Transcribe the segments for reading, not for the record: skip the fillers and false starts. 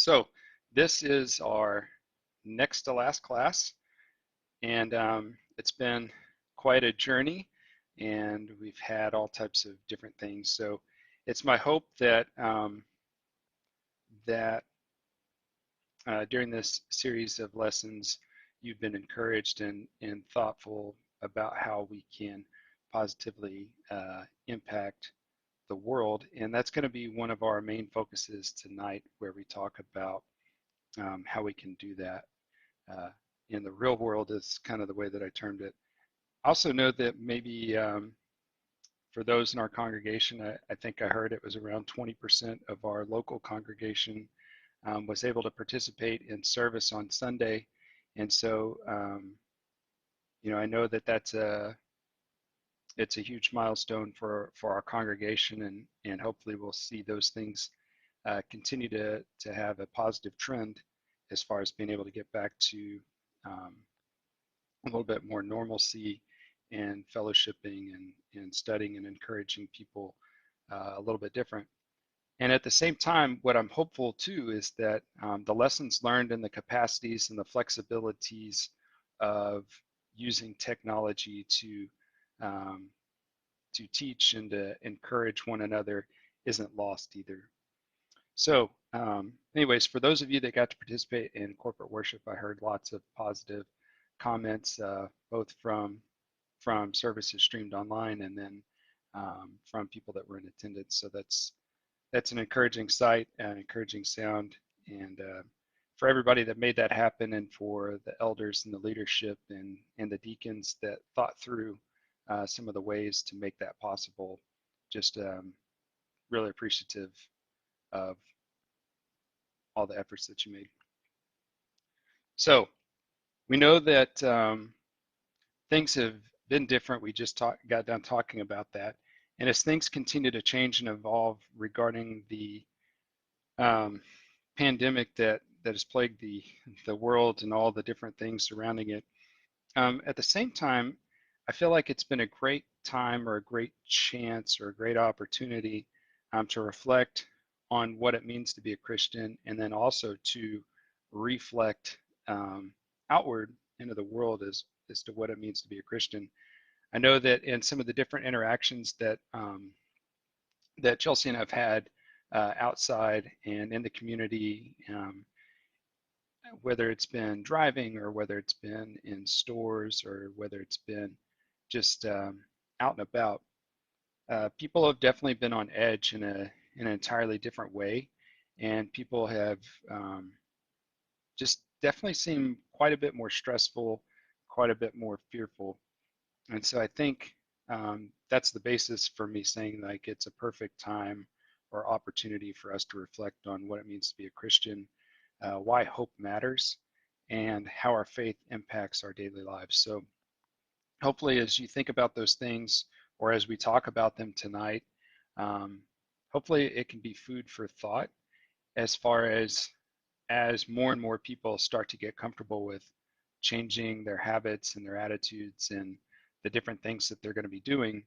So this is our next to last class, and it's been quite a journey, and we've had all types of different things. So it's my hope that that during this series of lessons, you've been encouraged and thoughtful about how we can positively impact the world, and that's going to be one of our main focuses tonight, where we talk about how we can do that uh, in the real world is kind of the way that I termed it. I also know that maybe for those in our congregation, I think I heard it was around 20% of our local congregation was able to participate in service on Sunday. And so, I know that it's a huge milestone for our congregation, and hopefully we'll see those things continue to have a positive trend as far as being able to get back to um, a little bit more normalcy and fellowshipping and studying and encouraging people a little bit different. And at the same time, what I'm hopeful too is that the lessons learned and the capacities and the flexibilities of using technology um, to teach and to encourage one another isn't lost either. So, anyways, for those of you that got to participate in corporate worship, I heard lots of positive comments, both from services streamed online and then from people that were in attendance. So that's an encouraging sight, an encouraging sound, and for everybody that made that happen, and for the elders and the leadership and the deacons that thought through some of the ways to make that possible. Just really appreciative of all the efforts that you made. So we know that things have been different. We just got done talking about that. And as things continue to change and evolve regarding the um, pandemic that has plagued the world and all the different things surrounding it, at the same time, I feel like it's been a great time or a great chance or a great opportunity to reflect on what it means to be a Christian, and then also to reflect outward into the world as to what it means to be a Christian. I know that in some of the different interactions that Chelsea and I've had outside and in the community, whether it's been driving or whether it's been in stores or whether it's been just out and about, people have definitely been on edge in an entirely different way, and people have just definitely seemed quite a bit more stressful, quite a bit more fearful. And so I think that's the basis for me saying like it's a perfect time or opportunity for us to reflect on what it means to be a Christian, why hope matters, and how our faith impacts our daily lives. So hopefully, as you think about those things, or as we talk about them tonight, um, hopefully it can be food for thought as far as more and more people start to get comfortable with changing their habits and their attitudes and the different things that they're going to be doing.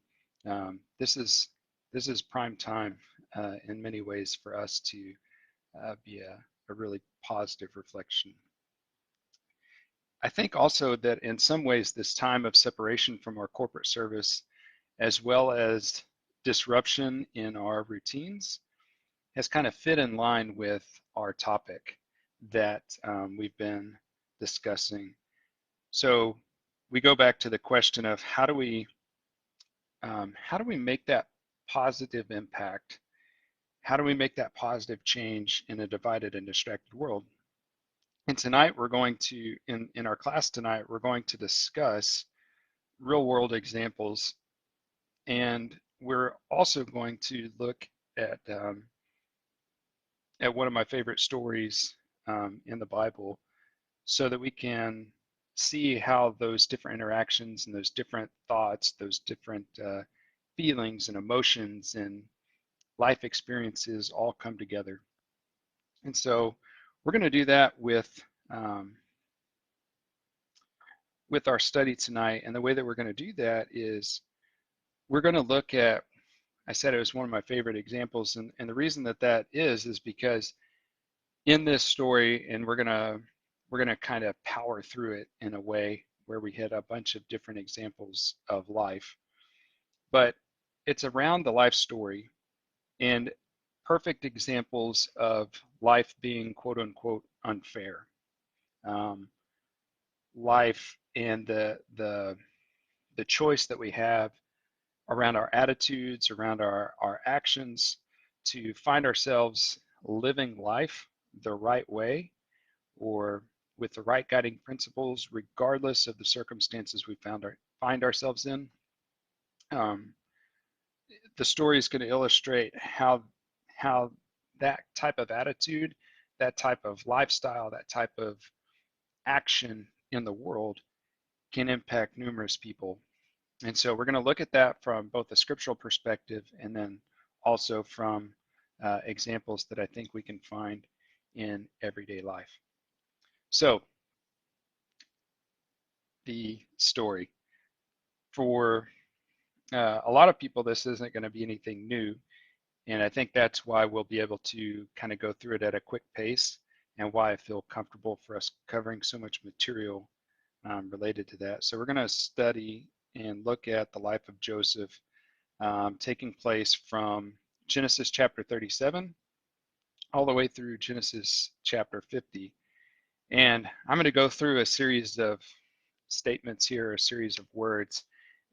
This is prime time in many ways for us to be a really positive reflection. I think also that in some ways this time of separation from our corporate service, as well as disruption in our routines, has kind of fit in line with our topic that we've been discussing. So we go back to the question of how do we make that positive impact? How do we make that positive change in a divided and distracted world? And tonight we're going to, in our class tonight, we're going to discuss real world examples, and we're also going to look at one of my favorite stories in the Bible, so that we can see how those different interactions and those different thoughts, those different feelings and emotions and life experiences all come together. And so we're going to do that with our study tonight. And the way that we're going to do that is we're going to look at, I said it was one of my favorite examples, and the reason that is because in this story, and we're gonna kind of power through it in a way where we hit a bunch of different examples of life, but it's around the life story and perfect examples of life being quote unquote unfair. Um, Life and the choice that we have around our attitudes, around our actions, to find ourselves living life the right way or with the right guiding principles, regardless of the circumstances we find ourselves in. Um, the story is going to illustrate how that type of attitude, that type of lifestyle, that type of action in the world can impact numerous people. And so we're going to look at that from both a scriptural perspective and then also from examples that I think we can find in everyday life. So the story. For a lot of people, this isn't going to be anything new. And I think that's why we'll be able to kind of go through it at a quick pace and why I feel comfortable for us covering so much material related to that. So we're going to study and look at the life of Joseph taking place from Genesis chapter 37 all the way through Genesis chapter 50. And I'm going to go through a series of statements here, a series of words,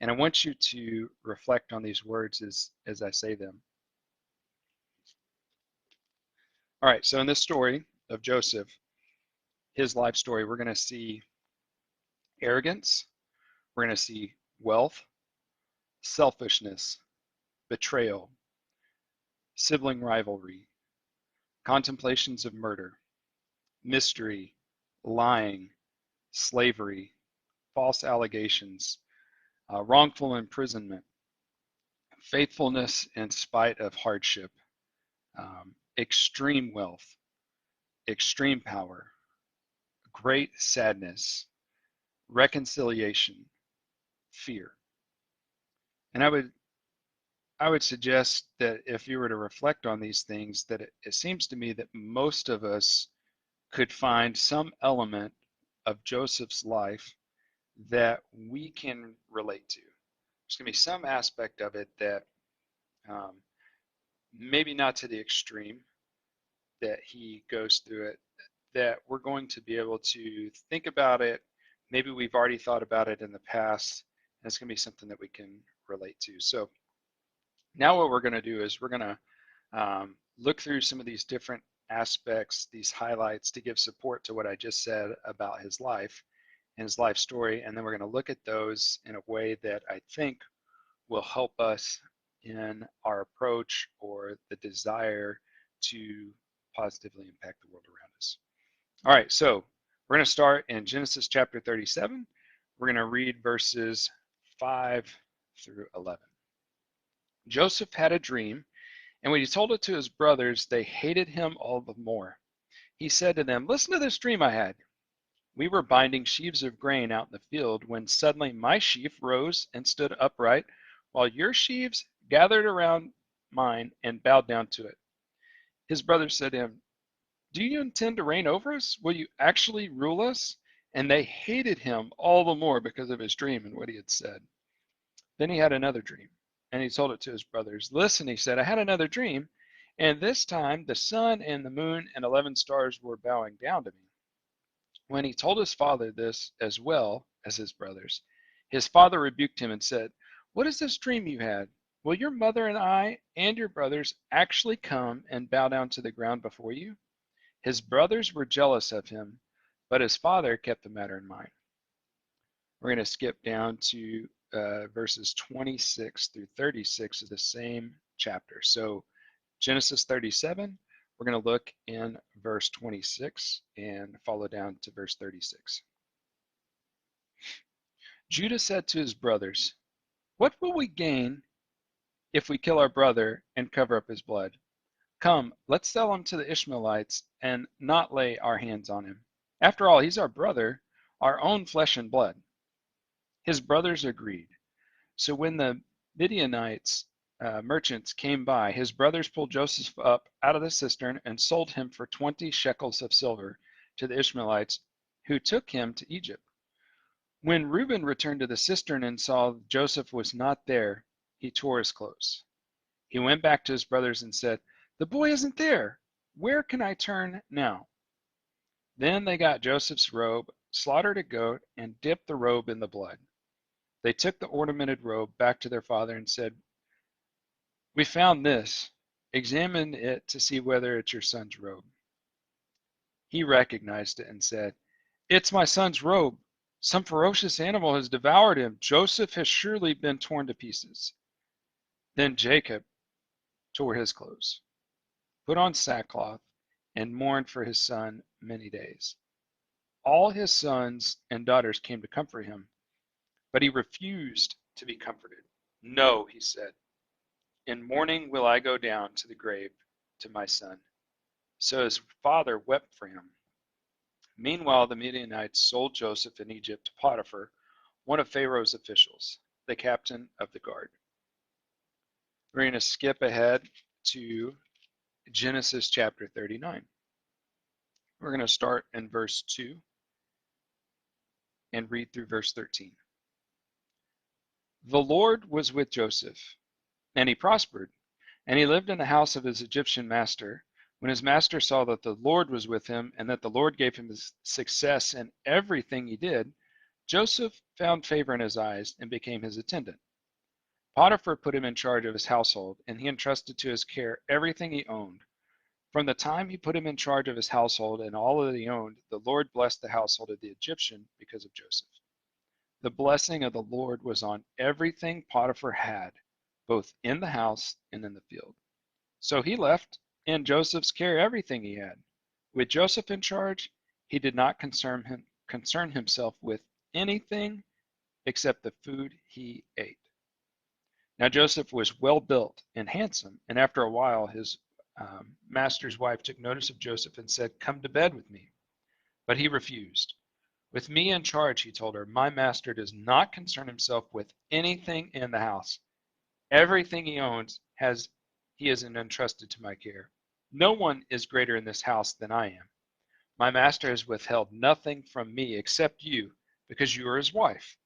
and I want you to reflect on these words as I say them. All right, so in this story of Joseph, his life story, we're going to see arrogance, we're going to see wealth, selfishness, betrayal, sibling rivalry, contemplations of murder, mystery, lying, slavery, false allegations, wrongful imprisonment, faithfulness in spite of hardship, extreme wealth, extreme power, great sadness, reconciliation, fear. And I would suggest that if you were to reflect on these things, that it seems to me that most of us could find some element of Joseph's life that we can relate to. There's going to be some aspect of it that um, maybe not to the extreme that he goes through it, that we're going to be able to think about it. Maybe we've already thought about it in the past, and it's going to be something that we can relate to. So now what we're going to do is we're going to look through some of these different aspects, these highlights to give support to what I just said about his life and his life story, and then we're going to look at those in a way that I think will help us in our approach or the desire to positively impact the world around us. All right, so we're going to start in Genesis chapter 37. We're going to read verses 5 through 11. Joseph had a dream, and when he told it to his brothers, they hated him all the more. He said to them, "Listen to this dream I had. We were binding sheaves of grain out in the field when suddenly my sheaf rose and stood upright, while your sheaves gathered around mine and bowed down to it." His brothers said to him, "Do you intend to reign over us? Will you actually rule us?" And they hated him all the more because of his dream and what he had said. Then he had another dream, and he told it to his brothers. "Listen," he said, "I had another dream, and this time the sun and the moon and 11 stars were bowing down to me." When he told his father this as well as his brothers, his father rebuked him and said, "What is this dream you had? Will your mother and I and your brothers actually come and bow down to the ground before you?" His brothers were jealous of him, but his father kept the matter in mind. We're going to skip down to verses 26 through 36 of the same chapter. So Genesis 37, we're going to look in verse 26 and follow down to verse 36. Judah said to his brothers, "What will we gain if we kill our brother and cover up his blood? Come, let's sell him to the Ishmaelites and not lay our hands on him. After all, he's our brother, our own flesh and blood." His brothers agreed. So when the Midianites merchants came by, his brothers pulled Joseph up out of the cistern and sold him for 20 shekels of silver to the Ishmaelites, who took him to Egypt. When Reuben returned to the cistern and saw Joseph was not there, he tore his clothes. He went back to his brothers and said, "The boy isn't there. Where can I turn now?" Then they got Joseph's robe, slaughtered a goat, and dipped the robe in the blood. They took the ornamented robe back to their father and said, "We found this. Examine it to see whether it's your son's robe." He recognized it and said, "It's my son's robe. Some ferocious animal has devoured him. Joseph has surely been torn to pieces." Then Jacob tore his clothes, put on sackcloth, and mourned for his son many days. All his sons and daughters came to comfort him, but he refused to be comforted. "No," he said, "in mourning will I go down to the grave to my son." So his father wept for him. Meanwhile, the Midianites sold Joseph in Egypt to Potiphar, one of Pharaoh's officials, the captain of the guard. We're going to skip ahead to Genesis chapter 39. We're going to start in verse 2 and read through verse 13. The Lord was with Joseph, and he prospered, and he lived in the house of his Egyptian master. When his master saw that the Lord was with him, and that the Lord gave him success in everything he did, Joseph found favor in his eyes and became his attendant. Potiphar put him in charge of his household, and he entrusted to his care everything he owned. From the time he put him in charge of his household and all that he owned, the Lord blessed the household of the Egyptian because of Joseph. The blessing of the Lord was on everything Potiphar had, both in the house and in the field. So he left in Joseph's care everything he had. With Joseph in charge, he did not concern himself with anything except the food he ate. Now Joseph was well built and handsome, and after a while his master's wife took notice of Joseph and said, "Come to bed with me." But he refused. "With me in charge," he told her, "my master does not concern himself with anything in the house. Everything he owns he has entrusted to my care. No one is greater in this house than I am. My master has withheld nothing from me except you, because you are his wife.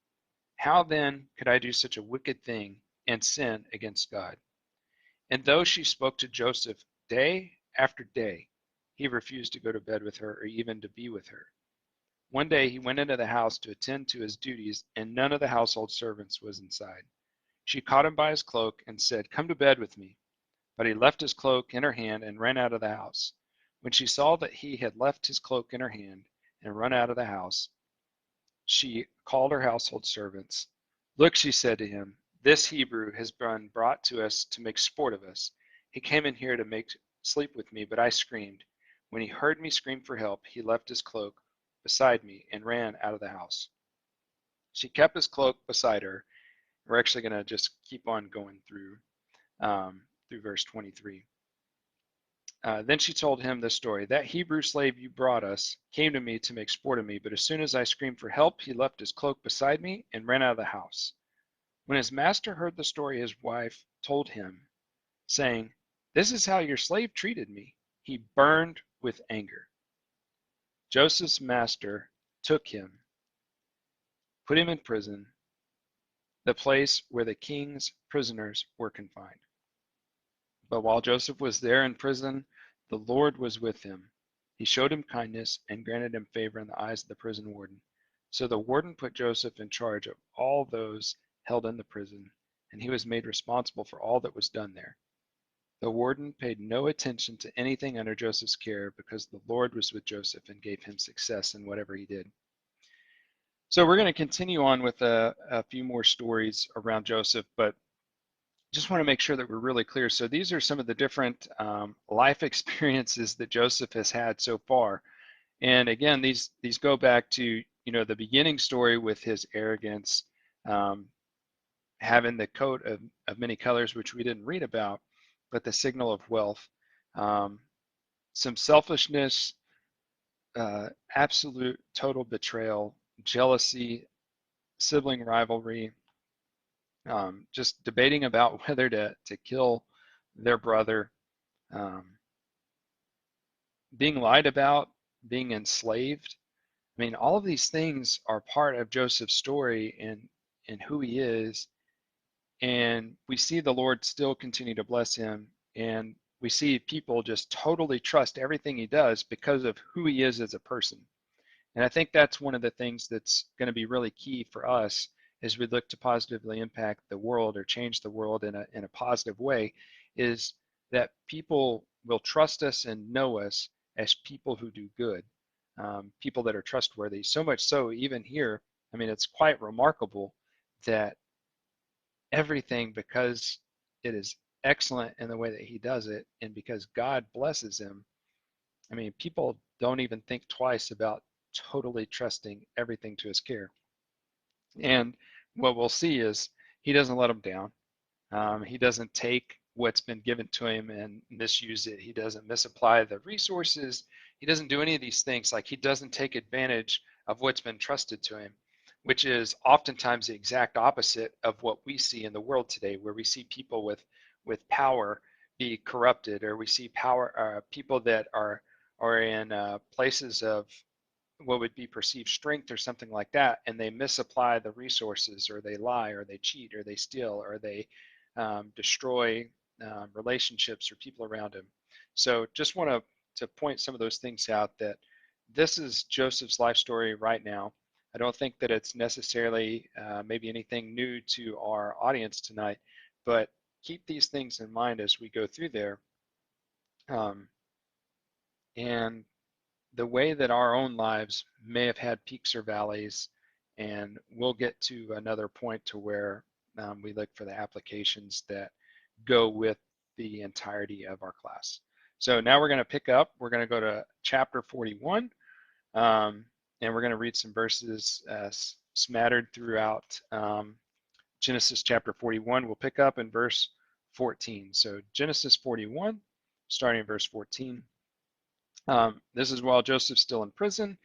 How then could I do such a wicked thing and sin against God?" And though she spoke to Joseph day after day, he refused to go to bed with her or even to be with her. One day he went into the house to attend to his duties, and none of the household servants was inside. She caught him by his cloak and said, "Come to bed with me." But he left his cloak in her hand and ran out of the house. When she saw that he had left his cloak in her hand and run out of the house, she called her household servants. "Look," she said to him, "this Hebrew has been brought to us to make sport of us. He came in here to make sleep with me, but I screamed. When he heard me scream for help, he left his cloak beside me and ran out of the house." She kept his cloak beside her. We're actually going to just keep on going through verse 23. Then she told him this story. "That Hebrew slave you brought us came to me to make sport of me, but as soon as I screamed for help, he left his cloak beside me and ran out of the house." When his master heard the story his wife told him, saying, "This is how your slave treated me," he burned with anger. Joseph's master took him, put him in prison, the place where the king's prisoners were confined. But while Joseph was there in prison, the Lord was with him. He showed him kindness and granted him favor in the eyes of the prison warden. So the warden put Joseph in charge of all those held in the prison, and he was made responsible for all that was done there. The warden paid no attention to anything under Joseph's care because the Lord was with Joseph and gave him success in whatever he did. So we're going to continue on with a few more stories around Joseph, but just want to make sure that we're really clear. So these are some of the different life experiences that Joseph has had so far. And again, these go back to the beginning story with his arrogance, having the coat of many colors, which we didn't read about, but the signal of wealth, some selfishness, absolute total betrayal, jealousy, sibling rivalry, just debating about whether to kill their brother, um, being lied about, being enslaved. I mean, all of these things are part of Joseph's story and who he is. And we see the Lord still continue to bless him. And we see people just totally trust everything he does because of who he is as a person. And I think that's one of the things that's going to be really key for us as we look to positively impact the world or change the world in a positive way, is that people will trust us and know us as people who do good, people that are trustworthy. So much so, even here, I mean, it's quite remarkable that everything, because it is excellent in the way that he does it, and because God blesses him, I mean, people don't even think twice about totally trusting everything to his care. And what we'll see is he doesn't let them down. He doesn't take what's been given to him and misuse it. He doesn't misapply the resources. He doesn't do any of these things. Like, he doesn't take advantage of what's been trusted to him, which is oftentimes the exact opposite of what we see in the world today, where we see people with power be corrupted, or we see people that are in places of what would be perceived strength or something like that, and they misapply the resources, or they lie, or they cheat, or they steal, or they destroy relationships or people around him. So just want to point some of those things out, that this is Joseph's life story right now. I don't think that it's necessarily maybe anything new to our audience tonight, but keep these things in mind as we go through there. Um, and the way that our own lives may have had peaks or valleys, and we'll get to another point to where we look for the applications that go with the entirety of our class. So now we're going to pick up. We're going to go to chapter 41, and we're going to read some verses smattered throughout Genesis chapter 41. We'll pick up in verse 14. So Genesis 41, starting in verse 14. This is while Joseph's still in prison.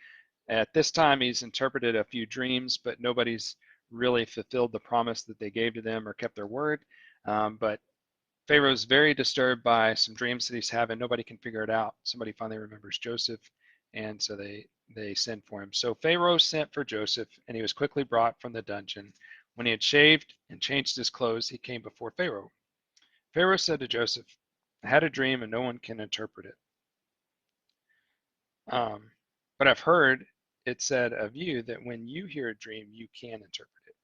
At this time, he's interpreted a few dreams, but nobody's really fulfilled the promise that they gave to them or kept their word. But Pharaoh's very disturbed by some dreams that he's having. Nobody can figure it out. Somebody finally remembers Joseph, and so they send for him. So Pharaoh sent for Joseph, and he was quickly brought from the dungeon. When he had shaved and changed his clothes, he came before Pharaoh. Pharaoh said to Joseph, "I had a dream, and no one can interpret it. But I've heard it said of you that when you hear a dream, you can interpret it."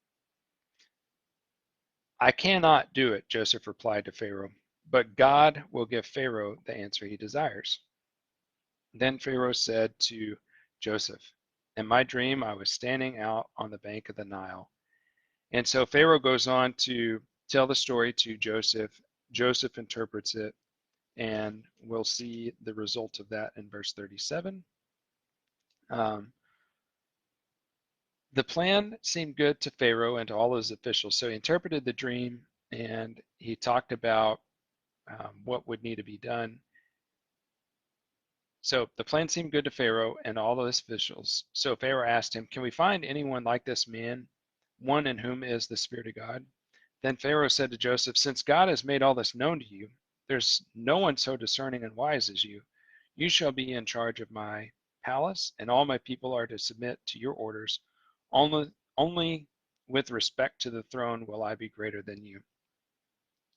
"I cannot do it," Joseph replied to Pharaoh, "but God will give Pharaoh the answer he desires." Then Pharaoh said to Joseph, "In my dream, I was standing out on the bank of the Nile." And so Pharaoh goes on to tell the story to Joseph. Joseph interprets it, and we'll see the result of that in verse 37. The plan seemed good to Pharaoh and to all his officials. So he interpreted the dream, and he talked about what would need to be done. So the plan seemed good to Pharaoh and all of his officials. So Pharaoh asked him, "Can we find anyone like this man, one in whom is the Spirit of God?" Then Pharaoh said to Joseph, "Since God has made all this known to you, there's no one so discerning and wise as you. You shall be in charge of my palace, and all my people are to submit to your orders. Only with respect to the throne will I be greater than you."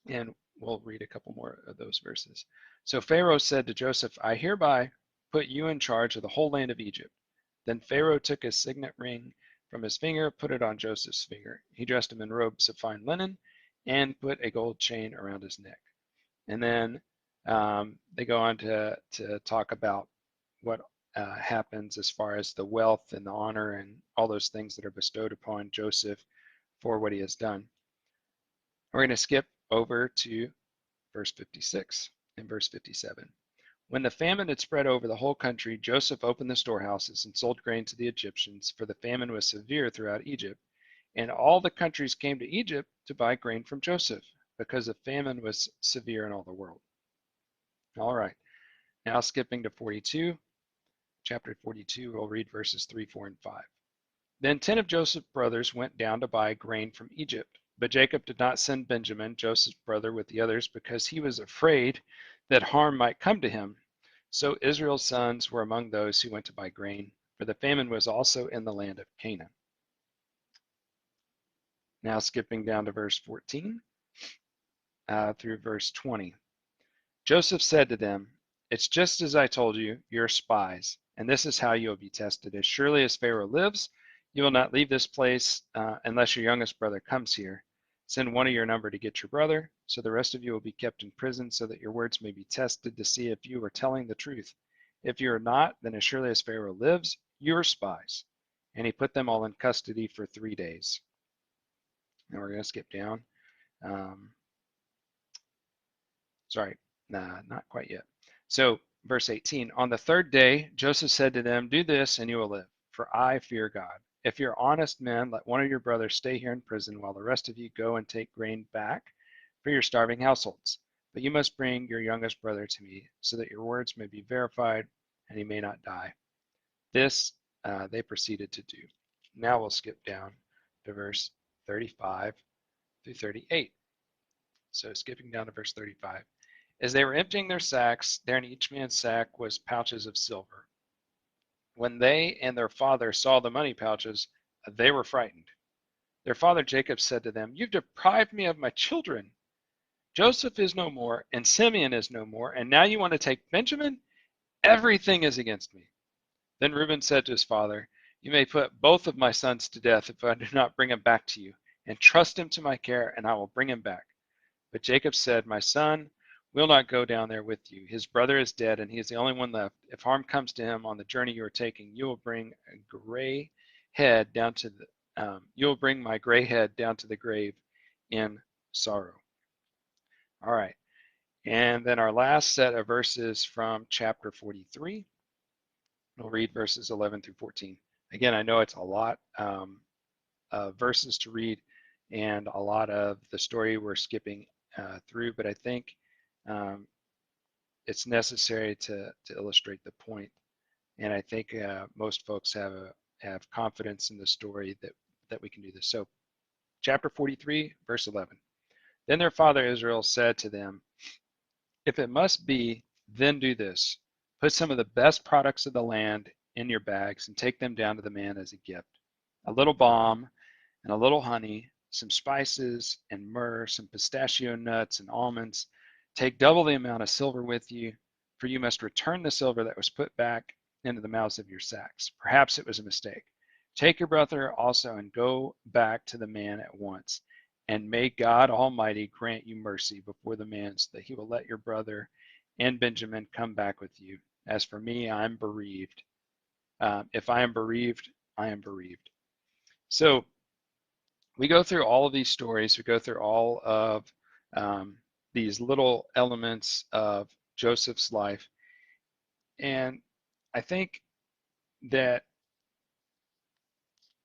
And we'll read a couple more of those verses. So Pharaoh said to Joseph, "I hereby put you in charge of the whole land of Egypt." Then Pharaoh took his signet ring from his finger, put it on Joseph's finger. He dressed him in robes of fine linen and put a gold chain around his neck. And then they go on to talk about what happens as far as the wealth and the honor and all those things that are bestowed upon Joseph for what he has done. We're going to skip over to verse 56 and verse 57. When the famine had spread over the whole country, Joseph opened the storehouses and sold grain to the Egyptians, for the famine was severe throughout Egypt. And all the countries came to Egypt to buy grain from Joseph, because the famine was severe in all the world. All right, now skipping to 42, chapter 42, we'll read verses 3, 4, and 5. Then 10 of Joseph's brothers went down to buy grain from Egypt. But Jacob did not send Benjamin, Joseph's brother, with the others because he was afraid that harm might come to him. So Israel's sons were among those who went to buy grain, for the famine was also in the land of Canaan. Now skipping down to verse 14 through verse 20. Joseph said to them, "It's just as I told you, you're spies, and this is how you will be tested. As surely as Pharaoh lives, you will not leave this place unless your youngest brother comes here. Send one of your number to get your brother, so the rest of you will be kept in prison so that your words may be tested to see if you are telling the truth. If you are not, then as surely as Pharaoh lives, you are spies." And he put them all in custody for 3 days. Now we're going to skip down. Um, Sorry, nah, not quite yet. So, verse 18, on the third day, Joseph said to them, "Do this and you will live, for I fear God. If you're honest men, let one of your brothers stay here in prison while the rest of you go and take grain back for your starving households. But you must bring your youngest brother to me so that your words may be verified and he may not die." This they proceeded to do. Now we'll skip down to verse 35 through 38. So skipping down to verse 35. As they were emptying their sacks, there in each man's sack was pouches of silver. When they and their father saw the money pouches, they were frightened. Their father Jacob said to them, "You've deprived me of my children. Joseph is no more, and Simeon is no more, and now you want to take Benjamin? Everything is against me." Then Reuben said to his father, "You may put both of my sons to death if I do not bring him back to you, and trust him to my care, and I will bring him back." But Jacob said, "My son will not go down there with you. His brother is dead, and he is the only one left. If harm comes to him on the journey you are taking, you will bring a gray head down to the you will bring my gray head down to the grave in sorrow." All right, and then our last set of verses from chapter 43. We'll read verses 11 through 14. Again, I know it's a lot of verses to read, and a lot of the story we're skipping through, but I think um, it's necessary to illustrate the point. And I think most folks have confidence in the story that we can do this. So, chapter 43, verse 11. Then their father Israel said to them, "If it must be, then do this. Put some of the best products of the land in your bags and take them down to the man as a gift. A little balm and a little honey, some spices and myrrh, some pistachio nuts and almonds. Take double the amount of silver with you, for you must return the silver that was put back into the mouths of your sacks. Perhaps it was a mistake. Take your brother also and go back to the man at once. And may God Almighty grant you mercy before the man so that he will let your brother and Benjamin come back with you. As for me, I am bereaved. If I am bereaved, I am bereaved." So we go through all of these stories. We go through all of these little elements of Joseph's life. And I think that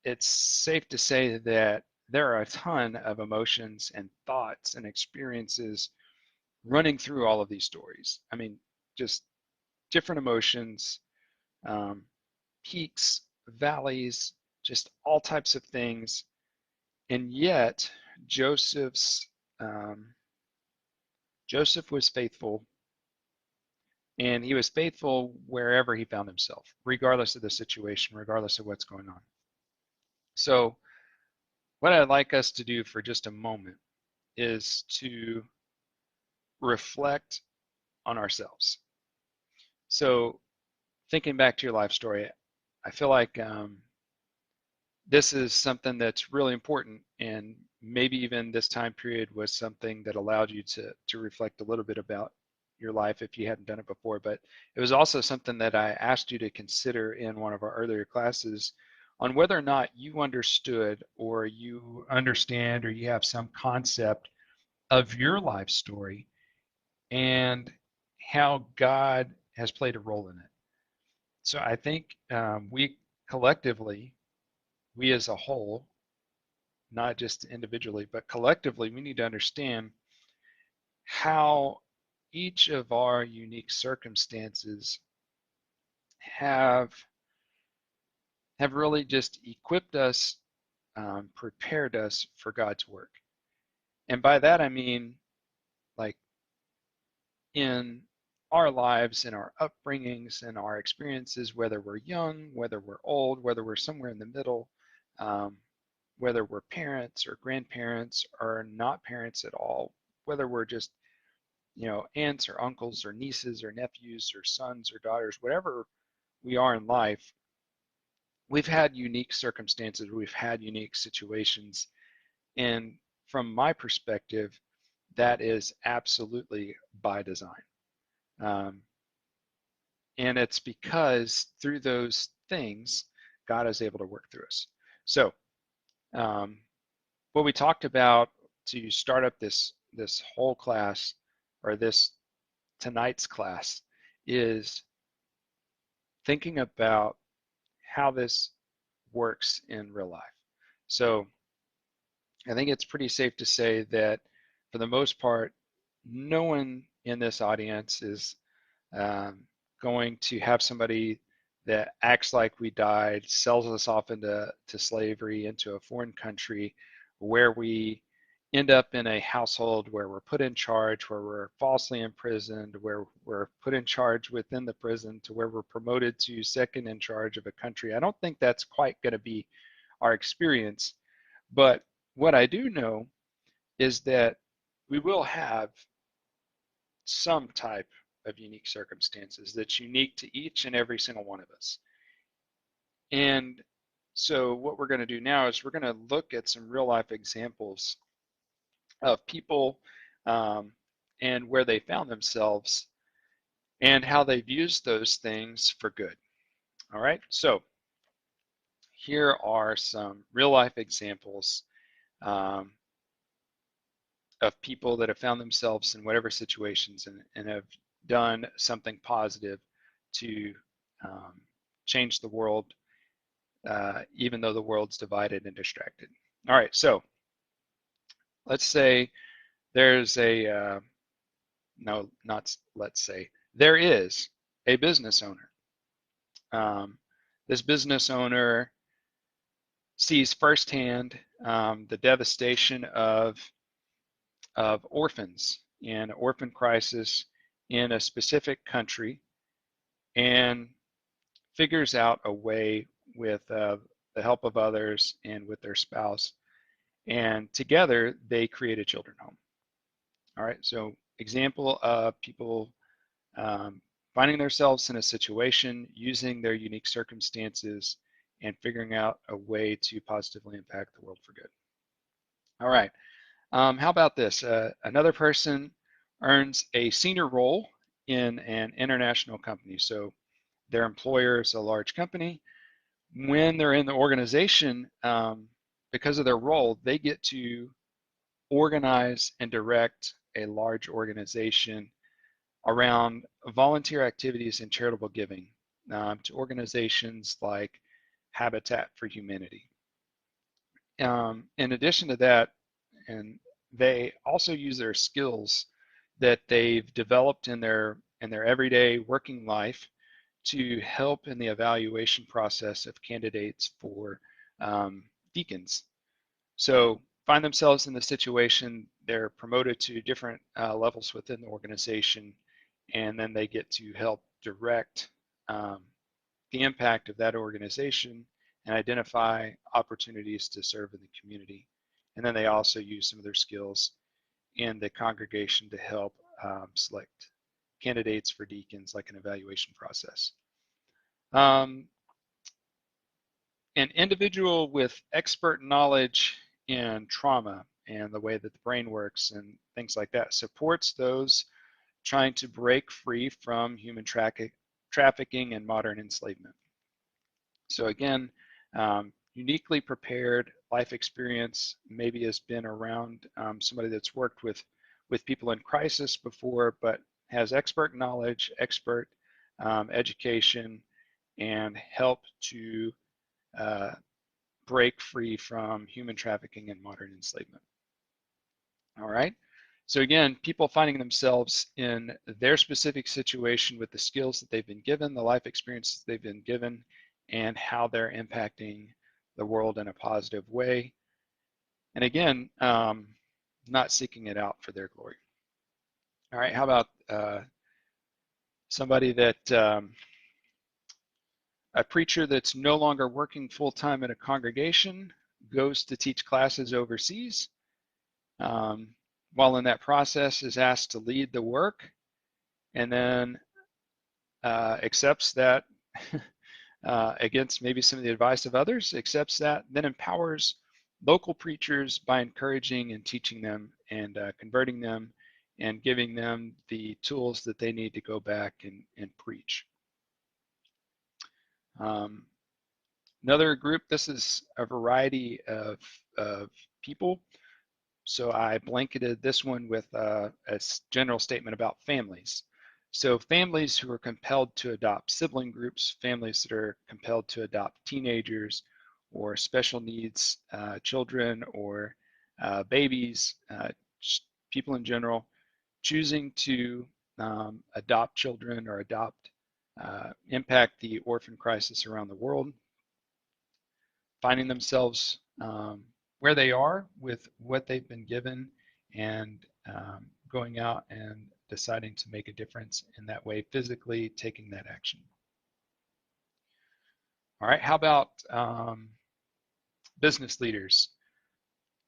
it's safe to say that there are a ton of emotions and thoughts and experiences running through all of these stories. I mean, just different emotions, um, peaks, valleys, just all types of things. And yet, Joseph's um, Joseph was faithful, and he was faithful wherever he found himself, regardless of the situation, regardless of what's going on. So, what I'd like us to do for just a moment is to reflect on ourselves. So, thinking back to your life story, I feel like this is something that's really important, and maybe even this time period was something that allowed you to reflect a little bit about your life if you hadn't done it before. But it was also something that I asked you to consider in one of our earlier classes on whether or not you understood or you understand or you have some concept of your life story and how God has played a role in it. So I think we collectively, we as a whole, not just individually, but collectively, we need to understand how each of our unique circumstances have really just equipped us, prepared us for God's work. And by that I mean, like, in our lives, in our upbringings, in our experiences, whether we're young, whether we're old, whether we're somewhere in the middle, um, whether we're parents or grandparents or not parents at all, whether we're just, aunts or uncles or nieces or nephews or sons or daughters, whatever we are in life, we've had unique circumstances, we've had unique situations. And from my perspective, that is absolutely by design. Um, and it's because through those things, God is able to work through us. So, um, what we talked about to start up this whole class, or this tonight's class, is thinking about how this works in real life. So I think it's pretty safe to say that for the most part, no one in this audience is um, going to have somebody that acts like we died, sells us off into slavery, into a foreign country, where we end up in a household where we're put in charge, where we're falsely imprisoned, where we're put in charge within the prison, to where we're promoted to second in charge of a country. I don't think that's quite going to be our experience. But what I do know is that we will have some type of unique circumstances that's unique to each and every single one of us. And so what we're going to do now is we're going to look at some real life examples of people, um, and where they found themselves and how they've used those things for good. All right, so here are some real life examples um, of people that have found themselves in whatever situations, and have done something positive to um, change the world, even though the world's divided and distracted. All right, so let's say there's no, not let's say, there is a business owner. This business owner sees firsthand the devastation of orphans and orphan crisis in a specific country, and figures out a way, with the help of others and with their spouse, and together they create a children home. All right, so example of people finding themselves in a situation, using their unique circumstances, and figuring out a way to positively impact the world for good. All right, how about this? Another person earns a senior role in an international company. So their employer is a large company. When they're in the organization, because of their role, they get to organize and direct a large organization around volunteer activities and charitable giving, to organizations like Habitat for Humanity. In addition to that, and they also use their skills that they've developed in their everyday working life to help in the evaluation process of candidates for deacons. So find themselves in the situation, they're promoted to different levels within the organization, and then they get to help direct um, the impact of that organization and identify opportunities to serve in the community. And then they also use some of their skills in the congregation to help select candidates for deacons, like an evaluation process. Um, an individual with expert knowledge in trauma and the way that the brain works and things like that supports those trying to break free from human trafficking and modern enslavement. So again, uniquely prepared, life experience, maybe has been around somebody that's worked with people in crisis before, but has expert knowledge, expert education, and help to break free from human trafficking and modern enslavement. All right. So again, people finding themselves in their specific situation with the skills that they've been given, the life experiences they've been given, and how they're impacting the world in a positive way. And again, not seeking it out for their glory. All right, how about somebody that, a preacher that's no longer working full-time in a congregation, goes to teach classes overseas, while in that process is asked to lead the work, and then accepts that against maybe some of the advice of others, accepts that, then empowers local preachers by encouraging and teaching them and converting them and giving them the tools that they need to go back and preach. Another group, this is a variety of people. So I blanketed this one with a general statement about families. So families who are compelled to adopt sibling groups, families that are compelled to adopt teenagers or special needs children or babies, people in general, choosing to adopt children or impact the orphan crisis around the world, finding themselves where they are with what they've been given and going out and deciding to make a difference in that way, physically taking that action. All right, how about business leaders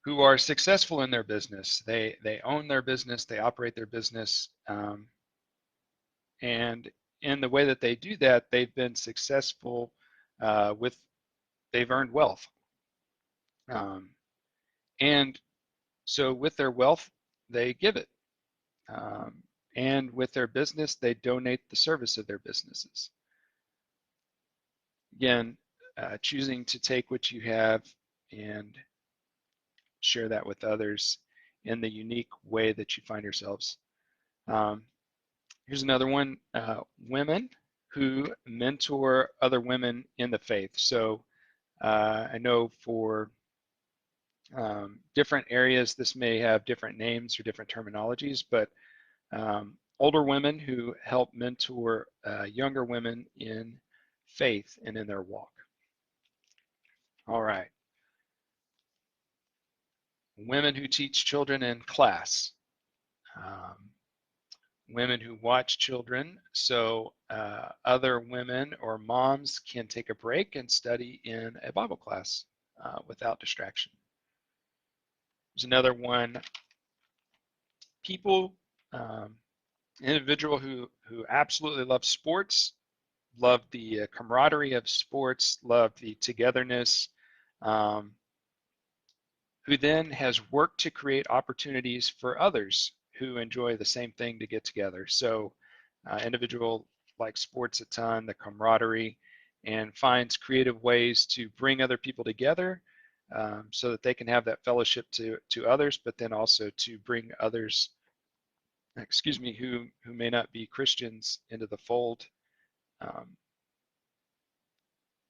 who are successful in their business? They own their business, they operate their business, and in the way that they do that, they've been successful they've earned wealth. And so with their wealth, they give it. And with their business, they donate the service of their businesses. Again, choosing to take what you have and share that with others in the unique way that you find yourselves. Here's another one, women who mentor other women in the faith. So I know for different areas, this may have different names or different terminologies, but older women who help mentor younger women in faith and in their walk. All right. Women who teach children in class. Women who watch children so other women or moms can take a break and study in a Bible class without distraction. There's another one. People, individual who absolutely love sports, love the camaraderie of sports, love the togetherness, who then has worked to create opportunities for others who enjoy the same thing to get together. So individual likes sports a ton, the camaraderie, and finds creative ways to bring other people together so that they can have that fellowship to others, but then also to bring others, who may not be Christians into the fold,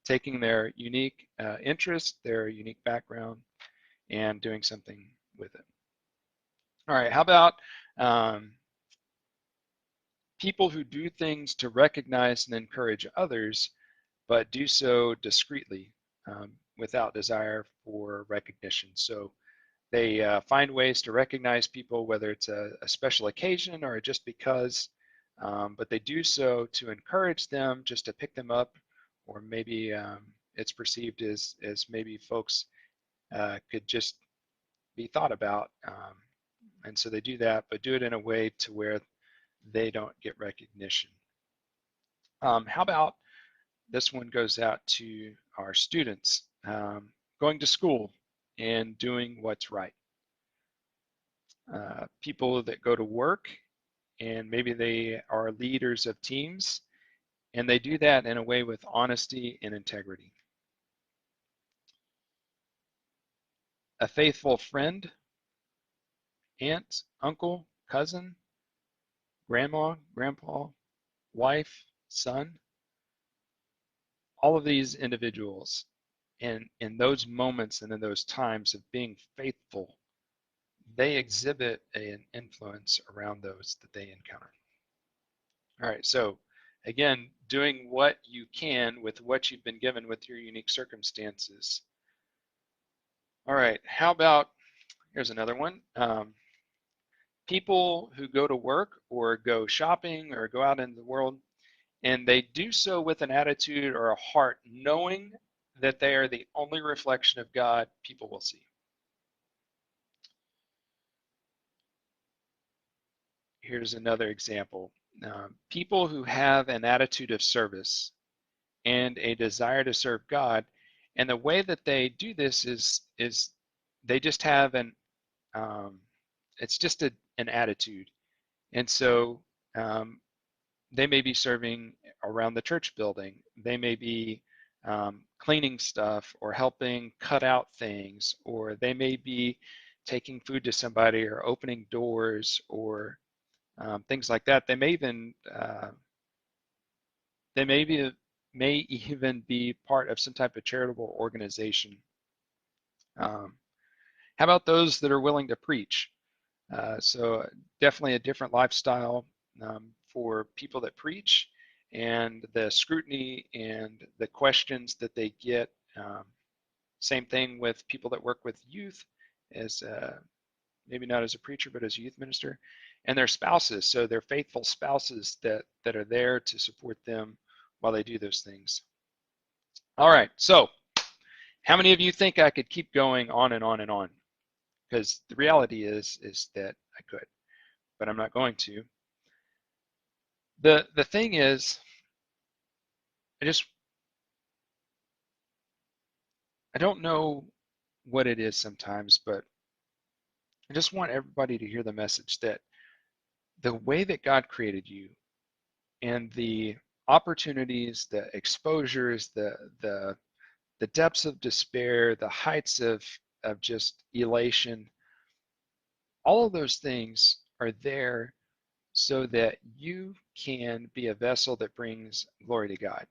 taking their unique interest, their unique background, and doing something with it. All right, how about people who do things to recognize and encourage others, but do so discreetly without desire for recognition. So they find ways to recognize people, whether it's a special occasion or just because, but they do so to encourage them, just to pick them up, or maybe it's perceived as maybe folks could just be thought about. And so they do that, but do it in a way to where they don't get recognition. How about this one goes out to our students, going to school and doing what's right. People that go to work and maybe they are leaders of teams and they do that in a way with honesty and integrity. A faithful friend, aunt, uncle, cousin, grandma, grandpa, wife, son, all of these individuals in those moments and in those times of being faithful, they exhibit an influence around those that they encounter. All right, so again, doing what you can with what you've been given with your unique circumstances. All right, how about, here's another one. People who go to work or go shopping or go out into the world, and they do so with an attitude or a heart knowing that they are the only reflection of God people will see. Here's another example. People who have an attitude of service and a desire to serve God, and the way that they do this is they just have um, it's just an attitude, and so um, they may be serving around the church building. They may be cleaning stuff or helping cut out things, or they may be taking food to somebody or opening doors or things like that. They may even they may even be part of some type of charitable organization. Um, how about those that are willing to preach? So definitely a different lifestyle for people that preach, and the scrutiny and the questions that they get. Same thing with people that work with youth, as maybe not as a preacher, but as a youth minister, and their spouses. So they're faithful spouses that are there to support them while they do those things. All right, so how many of you think I could keep going on and on and on? Because the reality is that I could, but I'm not going to. The thing is, I I don't know what it is sometimes, but I just want everybody to hear the message that the way that God created you and the opportunities, the exposures, the depths of despair, the heights of just elation, all of those things are there so that you can be a vessel that brings glory to God.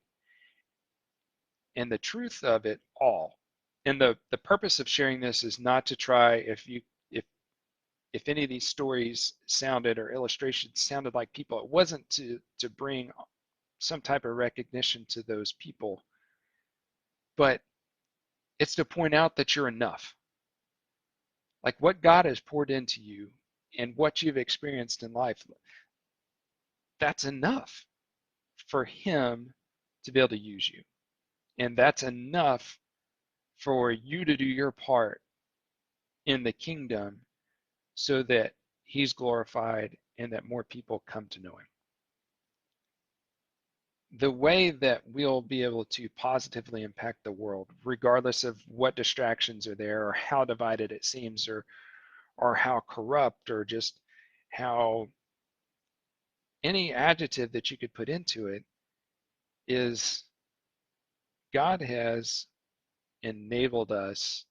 And the truth of it all, and the purpose of sharing this is not to try, if any of these stories sounded or illustrations sounded like people, it wasn't to bring some type of recognition to those people, but it's to point out that you're enough. Like what God has poured into you and what you've experienced in life, that's enough for Him to be able to use you. And that's enough for you to do your part in the kingdom so that He's glorified and that more people come to know Him. The way that we'll be able to positively impact the world, regardless of what distractions are there or how divided it seems, or how corrupt, or just how any adjective that you could put into it, is God has enabled us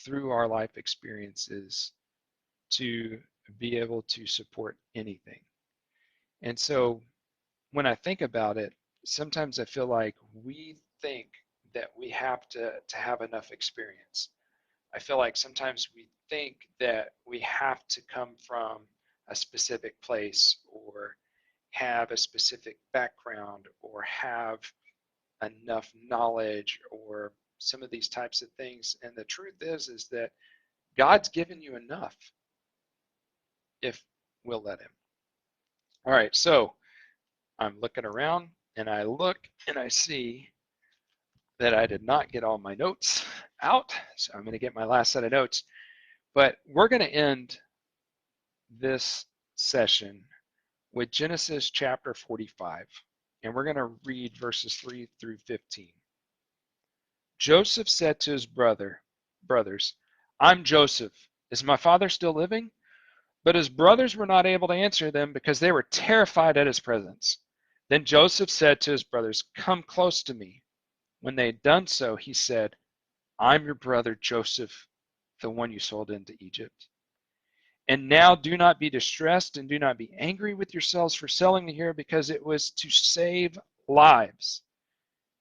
through our life experiences to be able to support anything. And so when I think about it, sometimes I feel like we think that we have to have enough experience. I feel like sometimes we think that we have to come from a specific place or have a specific background or have enough knowledge or some of these types of things. And the truth is that God's given you enough if we'll let Him. All right, so I'm looking around and I look and I see that I did not get all my notes out. So I'm going to get my last set of notes. But we're going to end this session with Genesis chapter 45. And we're going to read verses 3 through 15. Joseph said to his brothers, I'm Joseph. Is my father still living? But his brothers were not able to answer them because they were terrified at his presence. Then Joseph said to his brothers, come close to me. When they had done so, he said, I'm your brother Joseph, the one you sold into Egypt. And now do not be distressed and do not be angry with yourselves for selling me here, because it was to save lives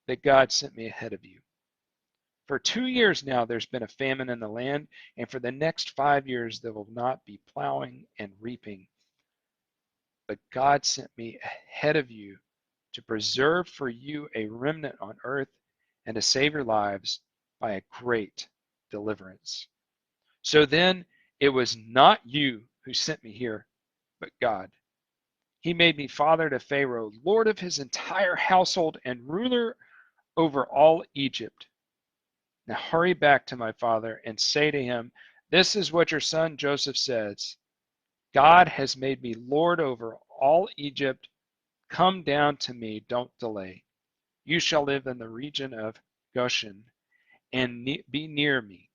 that God sent me ahead of you. For 2 years now there's been a famine in the land, and for the next 5 years there will not be plowing and reaping. But God sent me ahead of you to preserve for you a remnant on earth and to save your lives by a great deliverance. So then it was not you who sent me here, but God. He made me father to Pharaoh, lord of his entire household, and ruler over all Egypt. Now hurry back to my father and say to him, this is what your son Joseph says. God has made me lord over all Egypt. Come down to me, don't delay. You shall live in the region of Goshen and be near me.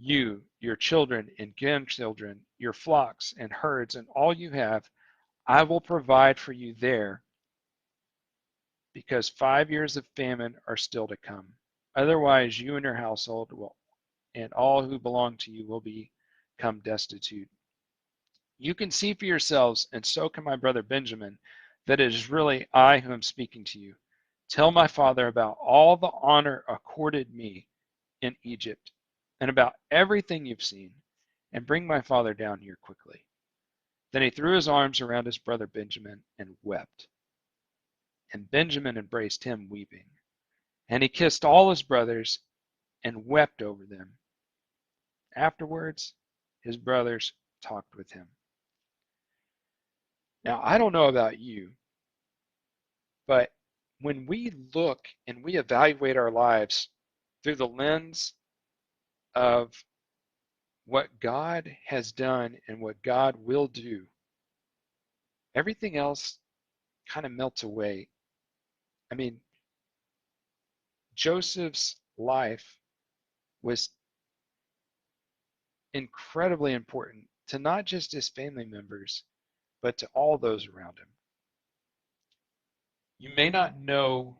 You, your children and grandchildren, your flocks and herds, and all you have, I will provide for you there, because 5 years of famine are still to come. Otherwise, you and your household will, and all who belong to you will become destitute. You can see for yourselves, and so can my brother Benjamin, that it is really I who am speaking to you. Tell my father about all the honor accorded me in Egypt, and about everything you've seen, and bring my father down here quickly. Then he threw his arms around his brother Benjamin and wept. And Benjamin embraced him, weeping. And he kissed all his brothers and wept over them. Afterwards, his brothers talked with him. Now, I don't know about you, but when we look and we evaluate our lives through the lens of what God has done and what God will do, everything else kind of melts away. I mean, Joseph's life was incredibly important to not just his family members, but to all those around him. You may not know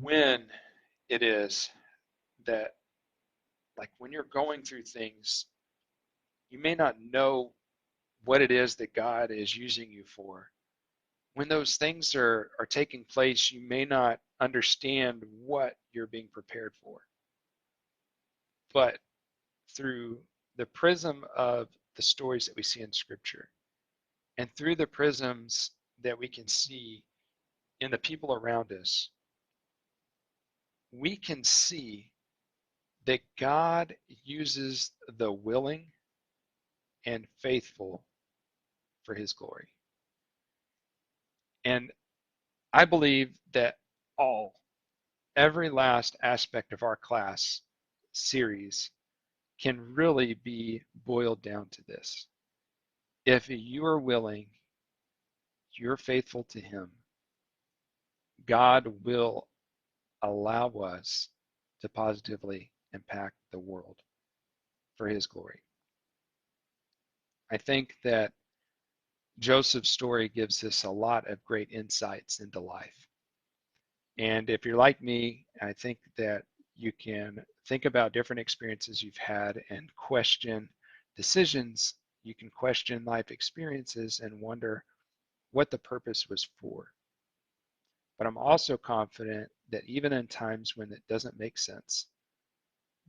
when it is that, like when you're going through things, you may not know what it is that God is using you for. When those things are taking place, you may not understand what you're being prepared for. But through the prism of the stories that we see in Scripture, and through the prisms that we can see in the people around us, we can see that God uses the willing and faithful for his glory. And I believe that every last aspect of our class series can really be boiled down to this. If you are willing, you're faithful to him, God will allow us to positively impact the world for his glory. I think that Joseph's story gives us a lot of great insights into life. And if you're like me, I think that you can think about different experiences you've had and question decisions. You can question life experiences and wonder what the purpose was for. But I'm also confident that even in times when it doesn't make sense,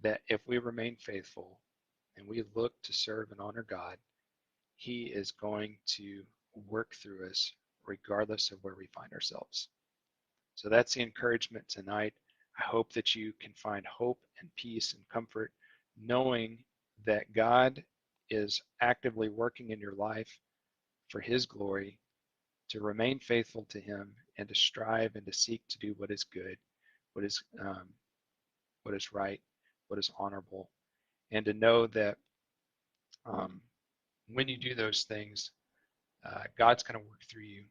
that if we remain faithful and we look to serve and honor God, he is going to work through us regardless of where we find ourselves. So that's the encouragement tonight. I hope that you can find hope and peace and comfort knowing that God is actively working in your life for his glory, to remain faithful to him, and to strive and to seek to do what is good, what is right, what is honorable, and to know that um, when you do those things, God's going to work through you,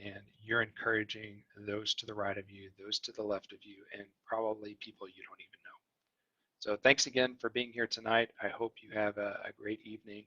and you're encouraging those to the right of you, those to the left of you, and probably people you don't even know. So thanks again for being here tonight. I hope you have a great evening.